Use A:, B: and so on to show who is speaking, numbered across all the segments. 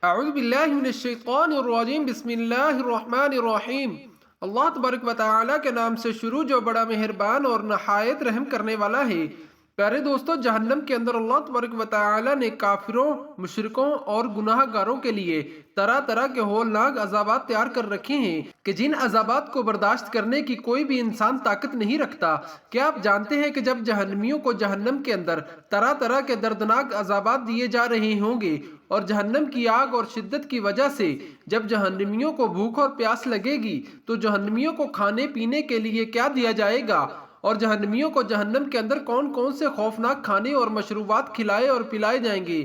A: اعوذ باللہ من الشیطان الرجیم بسم اللہ الرحمن الرحیم۔ اللہ تبارک و تعالی کے نام سے شروع جو بڑا مہربان اور نہایت رحم کرنے والا ہے۔ پیارے دوستو، جہنم کے اندر اللہ تبارک و تعالی نے کافروں، مشرکوں اور گناہ گاروں کے لیے طرح طرح کے ہولناک عذابات تیار کر رکھے ہیں کہ جن عذابات کو برداشت کرنے کی کوئی بھی انسان طاقت نہیں رکھتا۔ کیا آپ جانتے ہیں کہ جب جہنمیوں کو جہنم کے اندر طرح طرح کے دردناک عذابات دیے جا رہے ہوں گے اور جہنم کی آگ اور شدت کی وجہ سے جب جہنمیوں کو بھوک اور پیاس لگے گی تو جہنمیوں کو کھانے پینے کے لیے کیا دیا جائے گا، اور جہنمیوں کو جہنم کے اندر کون کون سے خوفناک کھانے اور مشروبات کھلائے اور پلائے جائیں گے۔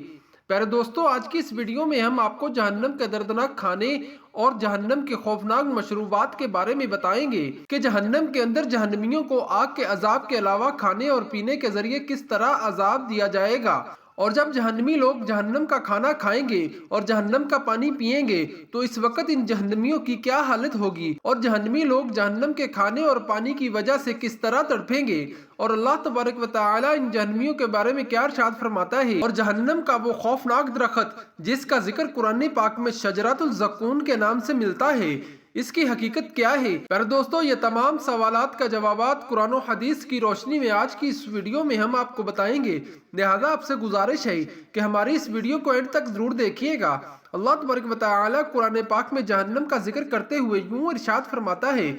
A: پیارے دوستو، آج کی اس ویڈیو میں ہم آپ کو جہنم کے دردناک کھانے اور جہنم کے خوفناک مشروبات کے بارے میں بتائیں گے کہ جہنم کے اندر جہنمیوں کو آگ کے عذاب کے علاوہ کھانے اور پینے کے ذریعے کس طرح عذاب دیا جائے گا، اور جب جہنمی لوگ جہنم کا کھانا کھائیں گے اور جہنم کا پانی پئیں گے تو اس وقت ان جہنمیوں کی کیا حالت ہوگی، اور جہنمی لوگ جہنم کے کھانے اور پانی کی وجہ سے کس طرح تڑپیں گے، اور اللہ تبارک و تعالی ان جہنمیوں کے بارے میں کیا ارشاد فرماتا ہے، اور جہنم کا وہ خوفناک درخت جس کا ذکر قرآن پاک میں شجرۃ الزقوم کے نام سے ملتا ہے، اس کی حقیقت کیا ہے۔ پیارے دوستو، یہ تمام سوالات کا جوابات قرآن و حدیث کی روشنی میں آج کی اس ویڈیو میں ہم آپ کو بتائیں گے، لہذا آپ سے گزارش ہے کہ ہماری اس ویڈیو کو اینڈ تک ضرور دیکھیے گا۔ اللہ تبارک و تعالی قرآن پاک میں جہنم کا ذکر کرتے ہوئے یوں ارشاد فرماتا ہے،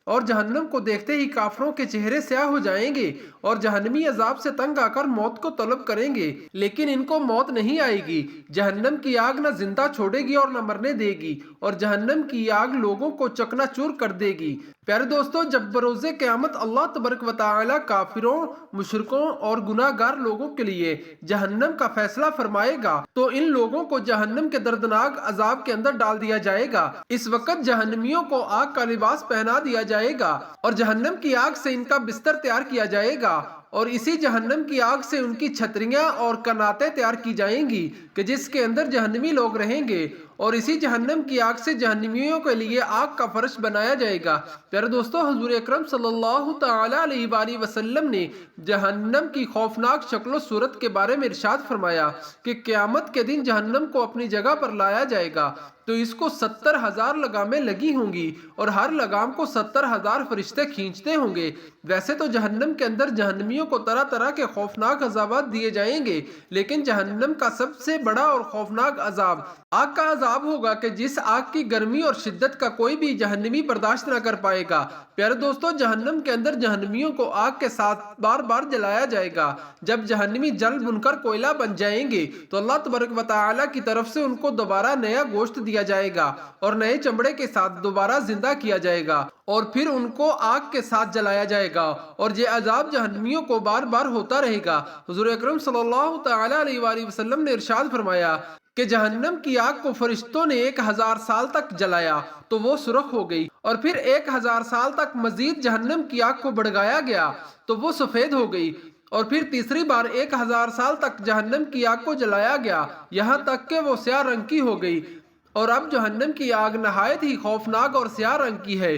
A: اور جہنم کو دیکھتے ہی کافروں کے چہرے سیاہ ہو جائیں گے اور جہنمی عذاب سے تنگ آ کر موت کو طلب کریں گے، لیکن ان کو موت نہیں آئے گی۔ جہنم کی آگ نہ زندہ چھوڑے گی اور نہ مرنے دے گی، اور جہنم کی آگ لوگوں کو چکنا چور کر دے گی۔ پیارے دوستو، جب بروز قیامت اللہ تبارک و تعالی کافروں، مشرکوں اور گناہ گار لوگوں کے لیے جہنم کا فیصلہ فرمائے گا تو ان لوگوں کو جہنم کے دردناک عذاب کے اندر ڈال دیا جائے گا۔ اس وقت جہنمیوں کو آگ کا لباس پہنا دیا جائے گا اور جہنم کی آگ سے ان کا بستر تیار کیا جائے گا، اور اسی جہنم کی آگ سے ان کی چھتریاں اور کناتیں تیار کی جائیں گی کہ جس کے اندر جہنمی لوگ رہیں گے، اور اسی جہنم کی آگ سے جہنمیوں کے لیے آگ کا فرش بنایا جائے گا۔ پیارے دوستو، حضور اکرم صلی اللہ تعالی علیہ وآلہ وسلم نے جہنم کی خوفناک شکل و صورت کے بارے میں ارشاد فرمایا کہ قیامت کے دن جہنم کو اپنی جگہ پر لایا جائے گا تو اس کو 70,000 لگامیں لگی ہوں گی اور ہر لگام کو 70,000 فرشتے کھینچتے ہوں گے۔ ویسے تو جہنم کے اندر جہنمیوں کو طرح طرح کے خوفناک عذابات دیے جائیں گے، لیکن جہنم کا سب سے بڑا اور خوفناک عذاب آگ کا عذاب ہوگا کہ جس آگ کی گرمی اور شدت کا کوئی بھی جہنمی برداشت نہ کر پائے گا۔ پیارے دوستو، جہنم کے اندر جہنمیوں کو آگ کے ساتھ بار بار جلایا جائے گا۔ جب جہنمی جل بن کر کوئلہ بن جائیں گے تو اللہ تبارک و تعالی کی طرف سے ان کو دوبارہ نیا گوشت دیا جائے گا اور نئے چمڑے کے ساتھ دوبارہ زندہ کیا جائے گا، اور پھر ان کو آگ کے ساتھ جلایا جائے گا، اور یہ عذاب جہنمیوں کو بار بار ہوتا رہے گا۔ حضور اکرم صلی اللہ تعالی علیہ وآلہ وسلم نے ارشاد فرمایا کہ جہنم کی آگ کو فرشتوں نے 1000 سال تک جلایا تو وہ سرخ ہو گئی، اور پھر 1000 سال تک مزید جہنم کی آگ کو بڑھایا گیا تو وہ سفید ہو گئی، اور پھر تیسری بار 1000 سال تک جہنم کی آگ کو جلایا گیا یہاں تک کہ وہ سیاہ رنگ کی ہو گئی، اور اب جہنم کی آگ نہایت ہی خوفناک اور سیاہ رنگ کی ہے۔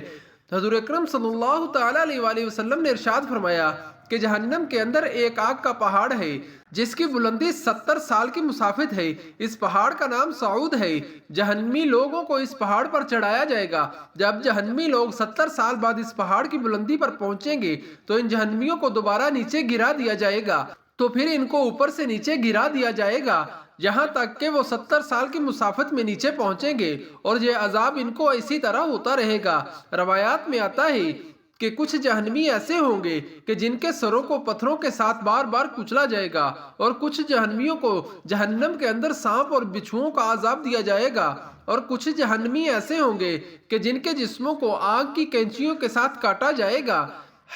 A: حضور اکرم صلی اللہ تعالی علیہ وآلہ وسلم نے ارشاد فرمایا کہ جہنم کے اندر ایک آگ کا پہاڑ ہے جس کی بلندی 70 سال کی مسافت ہے۔ اس پہاڑ کا نام صعود ہے۔ جہنمی لوگوں کو اس پہاڑ پر چڑھایا جائے گا۔ جب جہنمی لوگ 70 سال بعد اس پہاڑ کی بلندی پر پہنچیں گے تو ان جہنمیوں کو دوبارہ نیچے گرا دیا جائے گا، تو پھر ان کو اوپر سے نیچے گرا دیا جائے گا یہاں تک کہ وہ 70 سال کی مسافت میں نیچے پہنچیں گے، اور یہ عذاب ان کو اسی طرح ہوتا رہے گا۔ روایات میں آتا ہے کہ کچھ جہنمی ایسے ہوں گے کہ جن کے سروں کو پتھروں کے ساتھ بار بار کچلا جائے گا، اور کچھ جہنمیوں کو جہنم کے اندر سانپ اور بچھوؤں کا عذاب دیا جائے گا، اور کچھ جہنمی ایسے ہوں گے کہ جن کے جسموں کو آگ کی کینچیوں کے ساتھ کاٹا جائے گا۔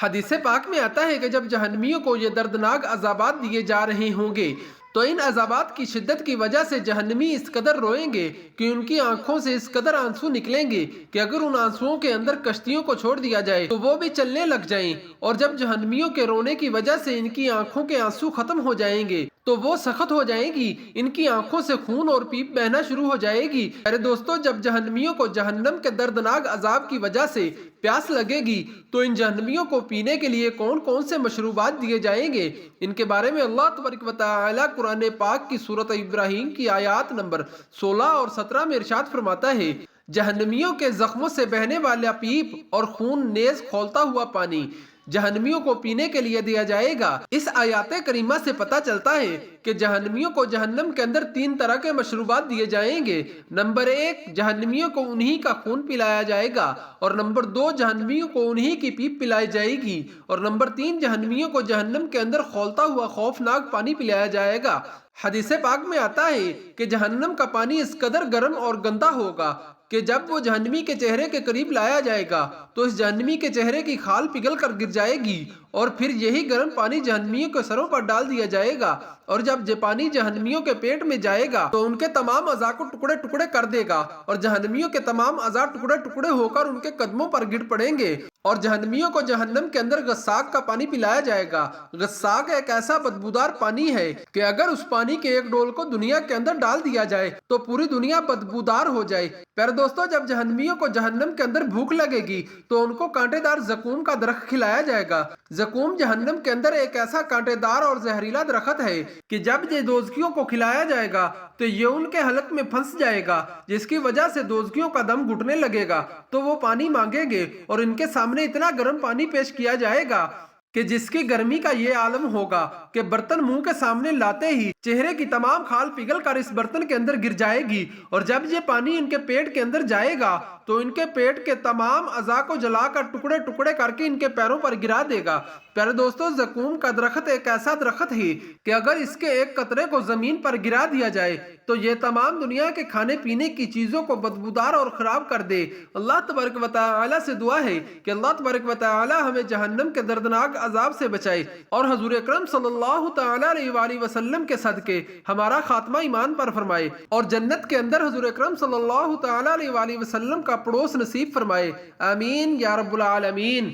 A: حدیث پاک میں آتا ہے کہ جب جہنمیوں کو یہ دردناک عذابات دیے جا رہے ہوں گے تو ان عذابات کی شدت کی وجہ سے جہنمی اس قدر روئیں گے کہ ان کی آنکھوں سے اس قدر آنسو نکلیں گے کہ اگر ان آنسوؤں کے اندر کشتیوں کو چھوڑ دیا جائے تو وہ بھی چلنے لگ جائیں، اور جب جہنمیوں کے رونے کی وجہ سے ان کی آنکھوں کے آنسو ختم ہو جائیں گے تو وہ سخت ہو جائیں گی، ان کی آنکھوں سے خون اور پیپ بہنا شروع ہو جائے گی۔ میرے دوستو، جب جہنمیوں کو جہنم کے دردناک عذاب کی وجہ سے پیاس لگے گی تو ان جہنمیوں کو پینے کے لیے کون کون سے مشروبات دیے جائیں گے، ان کے بارے میں اللہ تبارک و تعالی قرآن پاک کی سورۃ ابراہیم کی آیات نمبر 16 اور 17 میں ارشاد فرماتا ہے، جہنمیوں کے زخموں سے بہنے والا پیپ اور خون نیز کھولتا ہوا پانی جہنمیوں کو پینے کے لیے دیا جائے گا۔ اس آیات کریمہ سے پتہ چلتا ہے کہ جہنمیوں کو جہنم کے اندر 3 طرح کے مشروبات دیے جائیں گے۔ نمبر 1، جہنمیوں کو انہی کا خون پلایا جائے گا، اور نمبر 2، جہنمیوں کو انہی کی پیپ پلائی جائے گی، اور نمبر 3، جہنمیوں کو جہنم کے اندر کھولتا ہوا خوفناک پانی پلایا جائے گا۔ حدیث پاک میں آتا ہے کہ جہنم کا پانی اس قدر گرم اور گندا ہوگا کہ جب وہ جہنمی کے چہرے کے قریب لایا جائے گا تو اس جہنمی کے چہرے کی کھال پگھل کر گر جائے گی، اور پھر یہی گرم پانی جہنمیوں کے سروں پر ڈال دیا جائے گا، اور جب یہ پانی جہنمیوں کے پیٹ میں جائے گا تو ان کے تمام اعضاء کو ٹکڑے ٹکڑے کر دے گا، اور جہنمیوں کے تمام اعضاء ٹکڑے ٹکڑے ہو کر ان کے قدموں پر گر پڑیں گے، اور جہنمیوں کو جہنم کے اندر غساق کا پانی پلایا جائے گا۔ غساق ایک ایسا بدبودار پانی ہے کہ اگر اس پانی کے ایک ڈول کو دنیا کے اندر ڈال دیا جائے تو پوری دنیا بدبودار ہو جائے۔ پیارے دوستو، جب جہنمیوں کو جہنم کے اندر بھوک لگے گی تو ان کو کانٹے دار زقوم کا درخت کھلایا جائے گا۔ زقوم جہنم کے اندر ایک ایسا کانٹے دار اور زہریلا درخت ہے کہ جب یہ دوزخیوں کو کھلایا جائے گا تو یہ ان کے حلق میں پھنس جائے گا، جس کی وجہ سے دوزخیوں کا دم گھٹنے لگے گا، تو وہ پانی مانگیں گے اور ان کے سامنے اتنا گرم پانی پیش کیا جائے گا کہ جس کی گرمی کا یہ عالم ہوگا کہ برتن منہ کے سامنے لاتے ہی چہرے کی تمام کھال پگھل کر اس برتن کے اندر گر جائے گی، اور جب یہ پانی ان کے پیٹ کے اندر جائے گا تو ان کے پیٹ کے تمام اعضاء کو جلا کر ٹکڑے ٹکڑے کر کے ان کے پیروں پر گرا دے گا۔ پیارے دوستو، زقوم کا درخت ایک ایسا درخت ہے کہ اگر اس کے ایک قطرے کو زمین پر گرا دیا جائے تو یہ تمام دنیا کے کھانے پینے کی چیزوں کو بدبودار اور خراب کر دے۔ اللہ تبارک و تعالی سے دعا ہے کہ اللہ تبارک و تعالی ہمیں جہنم کے دردناک عذاب سے بچائے، اور حضور اکرم صلی اللہ تعالی علیہ وآلہ وسلم کے صدقے ہمارا خاتمہ ایمان پر فرمائے، اور جنت کے اندر حضور اکرم صلی اللہ تعالی علیہ وآلہ وسلم کا پڑوس نصیب فرمائے۔ آمین یا رب العالمین۔